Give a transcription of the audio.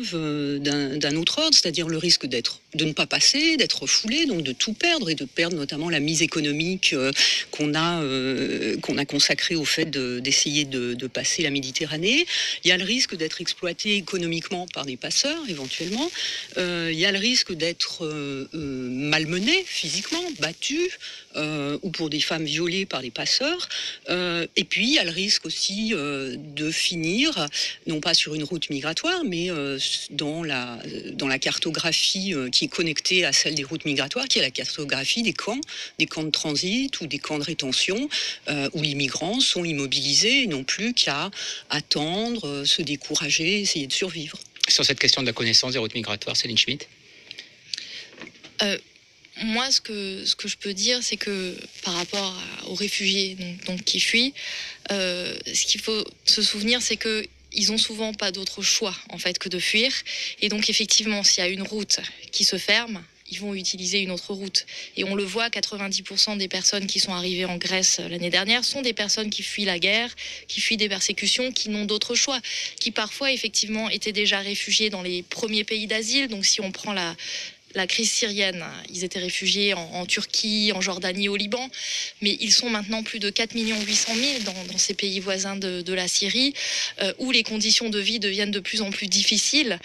grave d'un autre ordre, c'est-à-dire le risque de ne pas passer, d'être refoulé, donc de tout perdre et de perdre notamment la mise économique qu'on a consacrée au fait d'essayer de passer la Méditerranée. Il y a le risque d'être exploité économiquement par des passeurs éventuellement. Il y a le risque d'être malmené physiquement, battu, ou pour des femmes violées par des passeurs. Et puis il y a le risque aussi de finir, non pas sur une route migratoire, mais dans la cartographie qui est connectée à celle des routes migratoires, qui est la cartographie des camps de transit ou des camps de rétention, où les migrants sont immobilisés et n'ont plus qu'à attendre, se décourager, essayer de survivre. Sur cette question de la connaissance des routes migratoires, Céline Schmitt. Moi, ce que je peux dire, c'est que par rapport aux réfugiés donc qui fuient, ce qu'il faut se souvenir, c'est que ils ont souvent pas d'autre choix en fait que de fuir. Et donc effectivement, s'il y a une route qui se ferme, ils vont utiliser une autre route. Et on le voit, 90% des personnes qui sont arrivées en Grèce l'année dernière sont des personnes qui fuient la guerre, qui fuient des persécutions, qui n'ont d'autre choix, qui parfois effectivement étaient déjà réfugiés dans les premiers pays d'asile. Donc si on prend la crise syrienne, ils étaient réfugiés en Turquie, en Jordanie, au Liban, mais ils sont maintenant plus de 4 800 000 dans ces pays voisins de la Syrie, où les conditions de vie deviennent de plus en plus difficiles.